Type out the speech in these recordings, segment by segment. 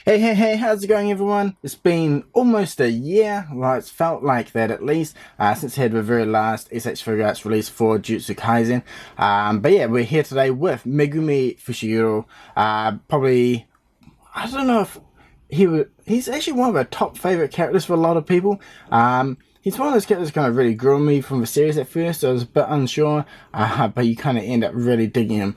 Hey, how's it going, everyone? It's been almost a year, well, it's felt like that at least, since I had the very last S.H Figuarts release for Jujutsu Kaisen. But yeah, we're here today with Megumi Fushiguro. Probably, I don't know if he's actually one of our top favorite characters for a lot of people. He's one of those characters that kind of really grew on me from the series at first, so I was a bit unsure, but you kind of end up really digging him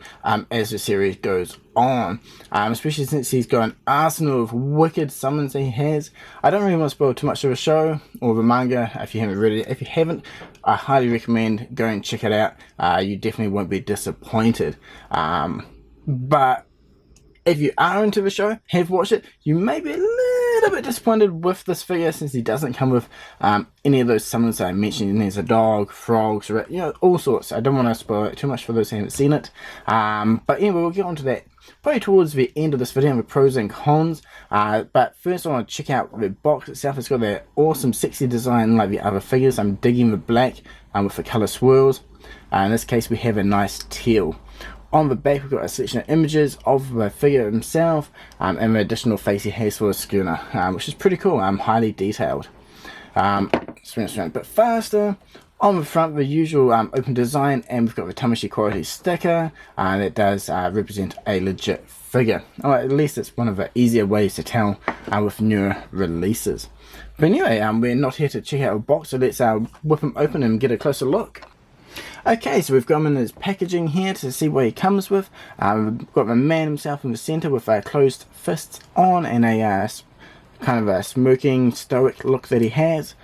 as the series goes on, especially since he's got an arsenal of wicked summons that he has. I don't really want to spoil too much of the show or the manga if you haven't read it. If you haven't, I highly recommend going and check it out. You definitely won't be disappointed. But if you are into the show, have watched it, you may be a little bit disappointed with this figure since he doesn't come with any of those summons that I mentioned. There's a dog, frogs, all sorts. I don't want to spoil it too much for those who haven't seen it. But anyway, we'll get on to that probably towards the end of this video, the pros and cons. But first I want to check out the box itself. It's got that awesome sexy design like the other figures. I'm digging the black with the colour swirls. In this case we have a nice teal. On the back we've got a selection of images of the figure himself and the additional face he has for the schooner, which is pretty cool, highly detailed. Spin around a bit faster. On the front, the usual open design, and we've got the Tamashii quality sticker that does represent a legit figure. Or at least it's one of the easier ways to tell with newer releases. But anyway, we're not here to check out a box, so let's whip him open and get a closer look. Okay, so we've got him in his packaging here to see what he comes with. We've got the man himself in the centre with closed fists on and a kind of a smirking, stoic look that he has.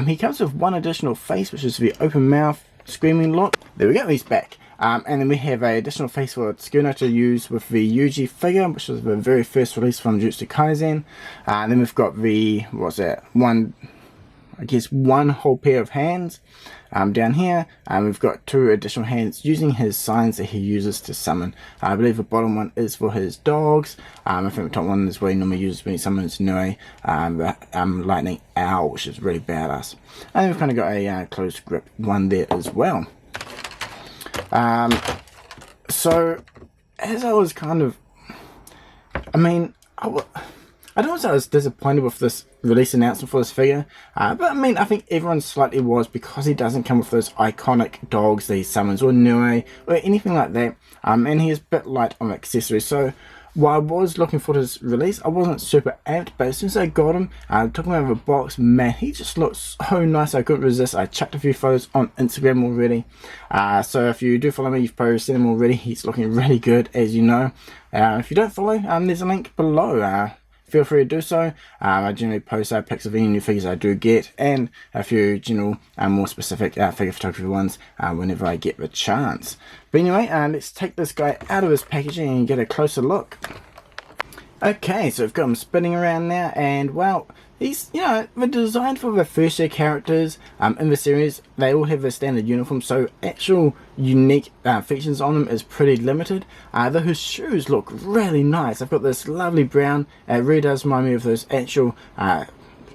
He comes with one additional face, which is the open mouth, screaming look. There we go, he's back. And then we have an additional face for Schooner to use with the Yuji figure, which was the very first release from Jujutsu Kaisen. Then we've got the, one whole pair of hands down here. We've got two additional hands using his signs that he uses to summon. I believe the bottom one is for his dogs. I think the top one is what he normally uses when he summons Nui, the lightning owl, which is really badass. And then we've kind of got a closed grip one there as well. So as I was kind of, I don't want to say I was disappointed with this release announcement for this figure, but I think everyone slightly was, because he doesn't come with those iconic dogs that he summons or Nui or anything like that, and he is a bit light on accessories. So while I was looking for this release, I wasn't super amped, but as soon as I got him, took him out of the box, man, he just looks so nice. I couldn't resist. I chucked a few photos on Instagram already, so if you do follow me, you've probably seen him already. He's looking really good, as you know. If you don't follow, there's a link below. Feel free to do so. I generally post pics of any new figures I do get, and a few general more specific figure photography ones whenever I get the chance. But anyway, let's take this guy out of his packaging and get a closer look. Okay, so we've got him spinning around now, and well, he's, the design for the first year characters in the series, they all have a standard uniform, so actual unique features on them is pretty limited. Though his shoes look really nice. I've got this lovely brown, it really does remind me of those actual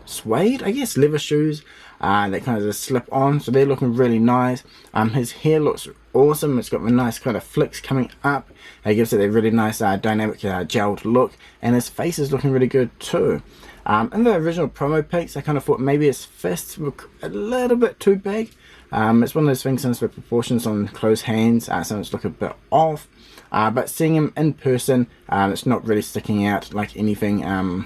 suede, I guess, leather shoes that kind of just slip on, so they're looking really nice. His hair looks awesome. It's got the nice kind of flicks coming up. It gives it a really nice dynamic gelled look, and his face is looking really good too. In the original promo pics, I kind of thought maybe his fists were a little bit too big. It's one of those things since the proportions on closed hands, so it's look a bit off. But seeing him in person, it's not really sticking out like anything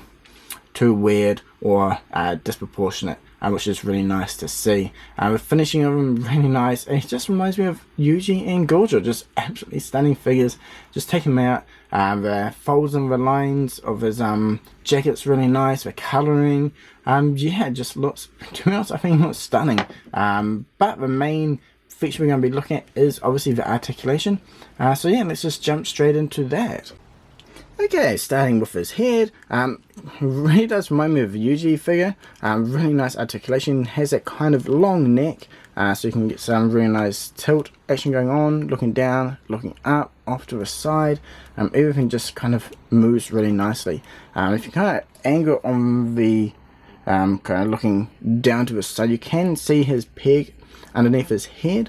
too weird or disproportionate, which is really nice to see. The finishing of him really nice. It just reminds me of Yuji and Gojo, just absolutely stunning figures. Just take him out. The folds and the lines of his jacket's really nice. The colouring, yeah, it just looks, to be honest, I think it looks stunning. But the main feature we're going to be looking at is obviously the articulation. So yeah, let's just jump straight into that. Okay, starting with his head, really does remind me of a Yuji figure. Really nice articulation, has that kind of long neck, so you can get some really nice tilt action going on, looking down, looking up, off to the side. Everything just kind of moves really nicely. If you kind of angle on the, kind of looking down to the side, you can see his peg underneath his head.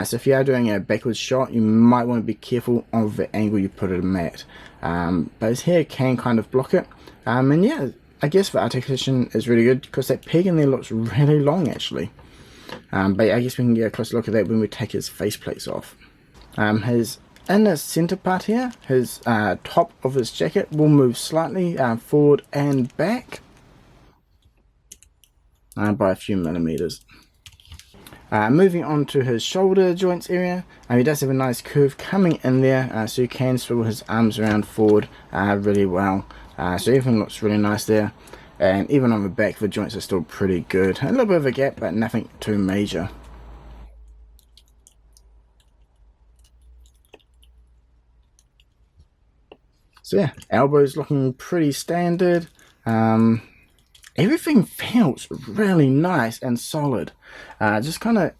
So if you are doing a backwards shot, you might want to be careful of the angle you put him at. but his hair can kind of block it. And yeah, I guess the articulation is really good because that peg in there looks really long actually. But yeah, I guess we can get a closer look at that when we take his faceplates off. His inner center part here, his top of his jacket will move slightly forward and back by a few millimeters. Moving on to his shoulder joints area, he does have a nice curve coming in there, so you can swivel his arms around forward really well. So everything looks really nice there, and even on the back the joints are still pretty good. A little bit of a gap, but nothing too major. So yeah, elbows looking pretty standard. Everything feels really nice and solid. Just kind of,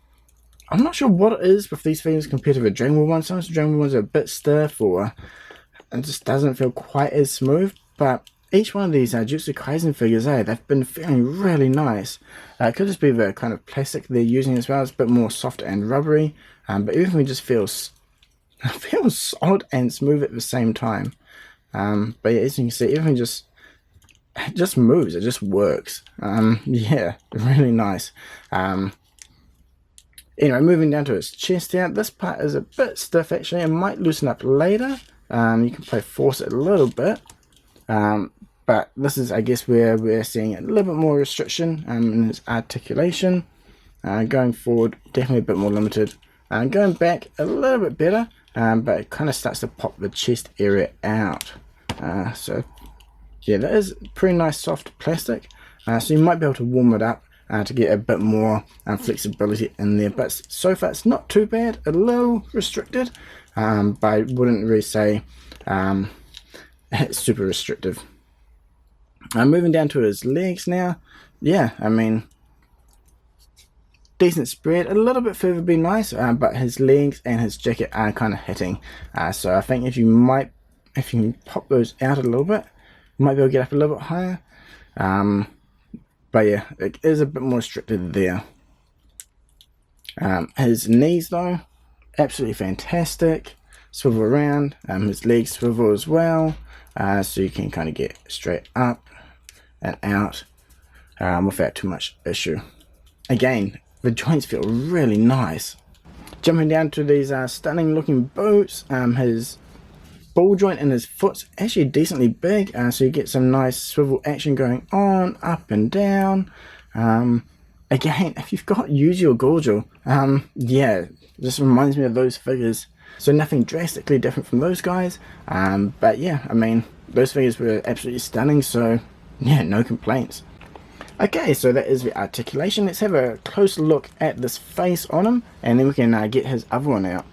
I'm not sure what it is with these figures compared to the Dragon Ball ones. Sometimes the Dragon Ball ones are a bit stiff, or it just doesn't feel quite as smooth. But each one of these Jujutsu Kaisen figures, they've been feeling really nice. It could just be the kind of plastic they're using as well. It's a bit more soft and rubbery, but everything just feels solid and smooth at the same time. But yeah, as you can see, everything just moves, it just works. Yeah, really nice. Anyway, moving down to his chest here, this part is a bit stiff actually, it might loosen up later. You can force it a little bit, but this is, I guess, where we're seeing a little bit more restriction in his articulation. Going forward, definitely a bit more limited. Going back, a little bit better, but it kind of starts to pop the chest area out. So yeah, that is pretty nice soft plastic, so you might be able to warm it up to get a bit more flexibility in there, but so far it's not too bad. A little restricted, but I wouldn't really say it's super restrictive. Moving down to his legs now, yeah, I mean, decent spread, a little bit further would be nice, but his legs and his jacket are kind of hitting, so I think if you can pop those out a little bit, you might be able to get up a little bit higher. But yeah, it is a bit more restricted there. His knees though, absolutely fantastic. Swivel around, his legs swivel as well, so you can kind of get straight up and out without too much issue. Again, the joints feel really nice. Jumping down to these stunning looking boots, his ball joint in his foot's actually decently big, so you get some nice swivel action going on, up and down. Again, if you've got Yuji or Gojo, yeah, just reminds me of those figures. So nothing drastically different from those guys, but yeah, I mean, those figures were absolutely stunning, so yeah, no complaints. Okay, so that is the articulation. Let's have a closer look at this face on him, and then we can get his other one out.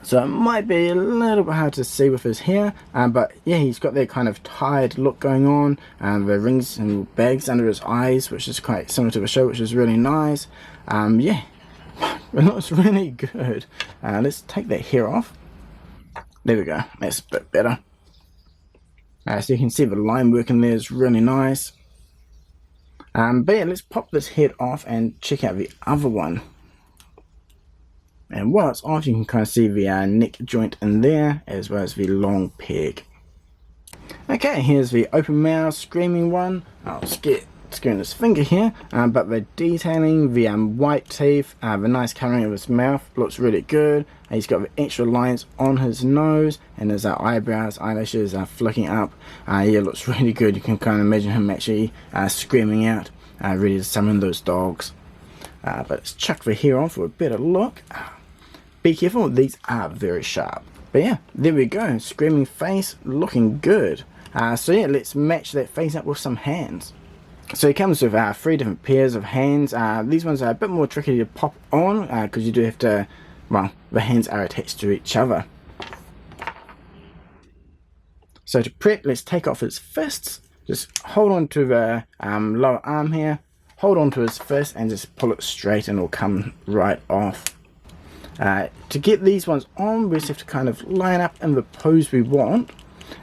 So it might be a little bit hard to see with his hair, but yeah, he's got that kind of tired look going on, the rings and bags under his eyes, which is quite similar to the show, which is really nice. Yeah, it looks really good. Let's take that hair off. There we go, that's a bit better. So you can see the line work in there is really nice. But yeah, let's pop this head off and check out the other one. And while it's off, you can kind of see the neck joint in there, as well as the long peg. Okay, here's the open mouth screaming one. I'll screwing his finger here, but the detailing, the white teeth, the nice colouring of his mouth looks really good. He's got the extra lines on his nose, and his eyebrows, eyelashes are flicking up. Yeah, looks really good. You can kind of imagine him actually screaming out, ready to summon those dogs. But let's chuck the hair on for a better look. Be careful, these are very sharp. But yeah, there we go, screaming face, looking good. So yeah, let's match that face up with some hands. So it comes with 3 different pairs of hands. These ones are a bit more tricky to pop on, because you do have to, well, the hands are attached to each other. So to prep, let's take off his fists. Just hold on to the lower arm here, hold on to his fist and just pull it straight and it'll come right off. To get these ones on, we just have to kind of line up in the pose we want,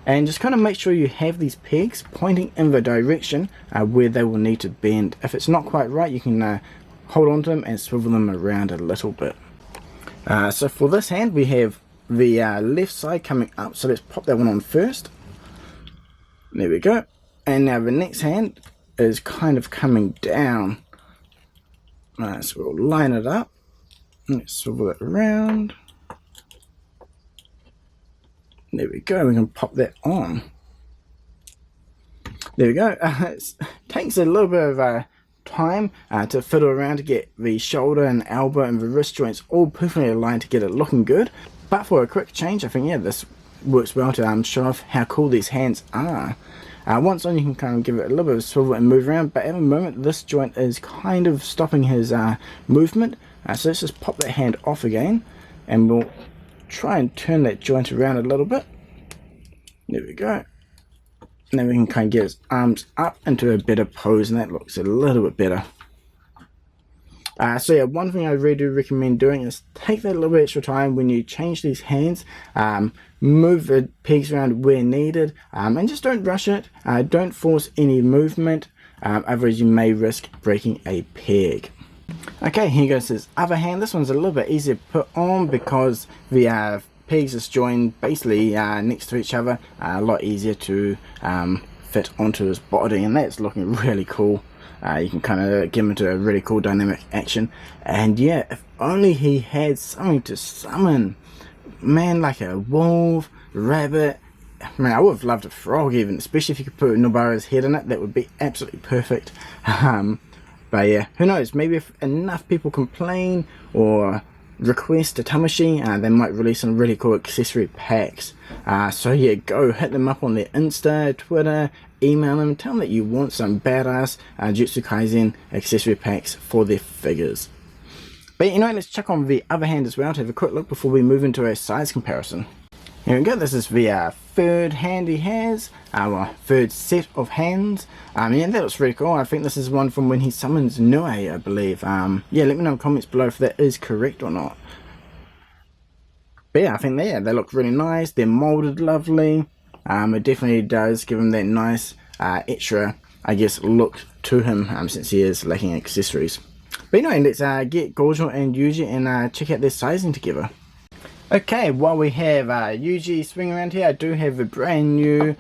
and just kind of make sure you have these pegs pointing in the direction where they will need to bend. If it's not quite right, you can hold on to them and swivel them around a little bit. So for this hand, we have the left side coming up, so let's pop that one on first. There we go. And now the next hand is kind of coming down. So we'll line it up. Let's swivel it around. There we go, we can pop that on. There we go. It takes a little bit of time to fiddle around to get the shoulder and elbow and the wrist joints all perfectly aligned to get it looking good. But for a quick change, I think, yeah, this works well to show off how cool these hands are. Once on, you can kind of give it a little bit of swivel and move around, but at the moment this joint is kind of stopping his movement. So let's just pop that hand off again, and we'll try and turn that joint around a little bit. There we go. And then we can kind of get his arms up into a better pose, and that looks a little bit better. So yeah, one thing I really do recommend doing is take that little bit extra time when you change these hands. Move the pegs around where needed, and just don't rush it. Don't force any movement, otherwise you may risk breaking a peg. Okay, here goes his other hand. This one's a little bit easier to put on because the pegs is joined basically next to each other. A lot easier to fit onto his body, and that's looking really cool. You can kind of get him into a really cool dynamic action. And yeah, if only he had something to summon, man, like a wolf, rabbit. Man, I would have loved a frog even, especially if you could put Nobara's head in it. That would be absolutely perfect. But yeah, who knows, maybe if enough people complain or request a Tamashii, they might release some really cool accessory packs. So yeah, go hit them up on their Insta, Twitter, email them, tell them that you want some badass Jujutsu Kaisen accessory packs for their figures. But anyway, let's check on the other hand as well to have a quick look before we move into a size comparison. Here we go, this is the third hand he has, third set of hands. Yeah, that looks really cool. I think this is one from when he summons Nue, I believe. Yeah, let me know in the comments below if that is correct or not. But yeah, I think they look really nice. They're molded lovely. It definitely does give him that nice extra, I guess, look to him since he is lacking accessories. But anyway, let's get Gojo and Yuji and check out their sizing together. Okay, while we have Yuji swinging around here, I do have a brand new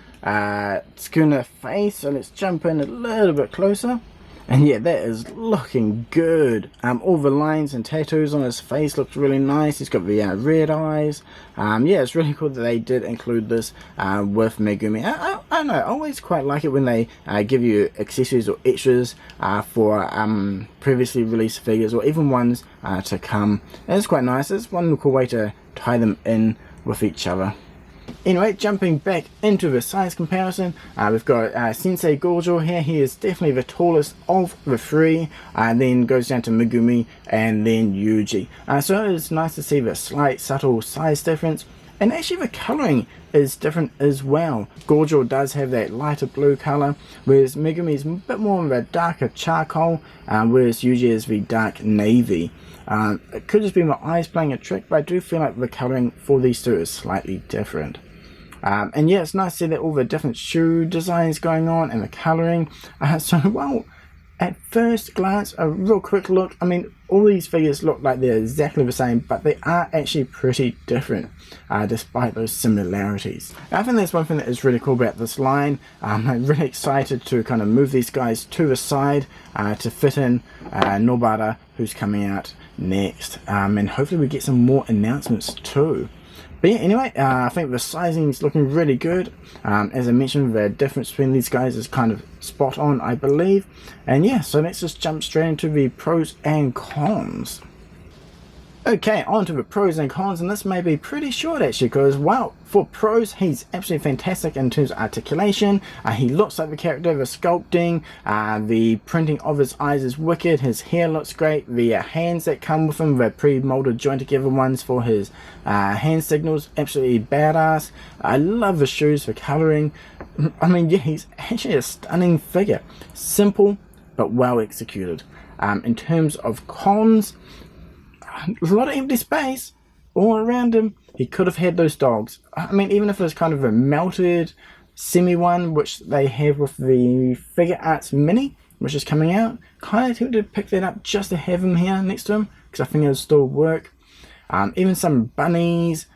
schooner face, so let's jump in a little bit closer. And yeah, that is looking good. All the lines and tattoos on his face looks really nice. He's got the red eyes. Yeah, it's really cool that they did include this with Megumi. I don't know, I always quite like it when they give you accessories or extras for previously released figures or even ones to come. It's quite nice. It's one cool way to tie them in with each other. Anyway, jumping back into the size comparison, we've got Sensei Gojo here. He is definitely the tallest of the three, and then goes down to Megumi and then Yuji. So it's nice to see the slight subtle size difference, and actually the colouring is different as well. Gojo does have that lighter blue colour, whereas Megumi is a bit more of a darker charcoal, whereas Yuji is the dark navy. It could just be my eyes playing a trick, but I do feel like the colouring for these two is slightly different. And yeah, it's nice to see that all the different shoe designs going on and the colouring. So, well, at first glance, a real quick look, I mean, all these figures look like they're exactly the same, but they are actually pretty different, despite those similarities. I think that's one thing that is really cool about this line. I'm really excited to kind of move these guys to the side to fit in Nobara, who's coming out next, and hopefully we get some more announcements too. But yeah, anyway, I think the sizing is looking really good. As I mentioned, the difference between these guys is kind of spot on, I believe. And yeah, so let's just jump straight into the pros and cons. Okay, on to the pros and cons, and this may be pretty short actually, because, well, for pros, he's absolutely fantastic in terms of articulation. He looks like the character, the sculpting, the printing of his eyes is wicked, his hair looks great, the hands that come with him, the pre-molded joint together ones for his hand signals, absolutely badass. I love the shoes for colouring. I mean, yeah, he's actually a stunning figure. Simple, but well executed. In terms of cons, a lot of empty space all around him. He could have had those dogs. I mean, even if it was kind of a melted semi one, which they have with the Figuarts mini, which is coming out, kind of tempted to pick that up just to have him here next to him, because I think it'll still work. Even some bunnies,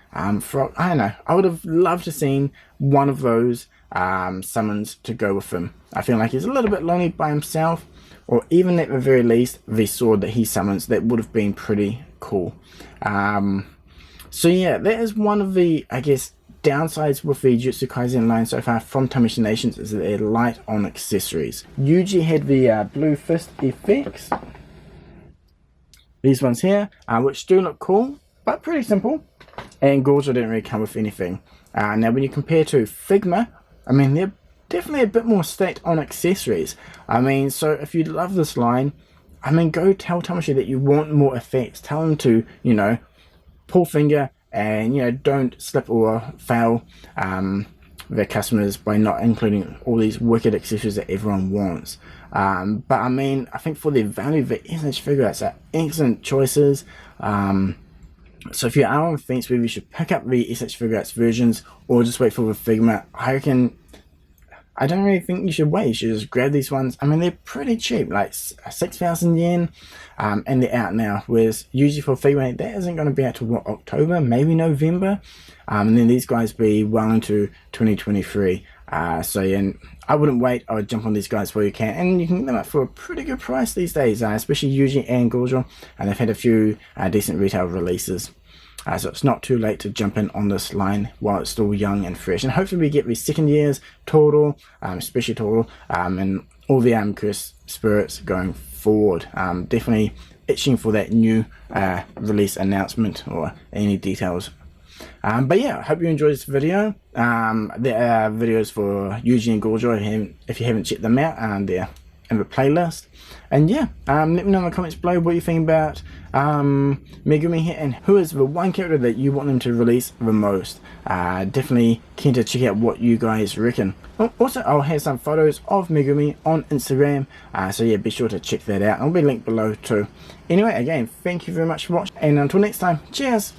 For, I don't know, I would have loved to seen one of those summons to go with him. I feel like he's a little bit lonely by himself, or even at the very least the sword that he summons. That would have been pretty cool. So yeah, that is one of the, I guess, downsides with the Jujutsu Kaisen line so far from Tamashii Nations, is that they're light on accessories. Yuji had the blue fist effects, these ones here, which do look cool but pretty simple, and Gojo didn't really come with anything. Now when you compare to Figma, I mean, they're definitely a bit more stacked on accessories. I mean, so if you love this line, I mean, go tell Tamashii that you want more effects. Tell them to, you know, pull finger and, you know, don't slip or fail their customers by not including all these wicked accessories that everyone wants. But I mean, I think for the value, the S.H Figuarts are excellent choices. So if you are on the fence whether you should pick up the S.H Figuarts versions or just wait for the Figma, I don't really think you should wait. You should just grab these ones. I mean, they're pretty cheap, like 6,000 yen, and they're out now. Whereas usually for Figma, that isn't going to be out to what, October, maybe November, and then these guys be well into 2023. So yeah, and I wouldn't wait. I would jump on these guys while you can, and you can get them up for a pretty good price these days, especially Yuji and Gojo, and they've had a few decent retail releases. So it's not too late to jump in on this line while it's still young and fresh. And hopefully we get the second years Toro, especially Toro, and all the cursed spirits going forward. Definitely itching for that new release announcement or any details. But yeah, I hope you enjoyed this video. There are videos for Yuji and Gojo if you haven't checked them out, and they're in the playlist. And yeah, let me know in the comments below what you think about Megumi here, and who is the one character that you want them to release the most. Definitely keen to check out what you guys reckon. Also, I'll have some photos of Megumi on Instagram, so yeah, be sure to check that out. I'll be linked below too. Anyway, again, thank you very much for watching, and until next time, cheers!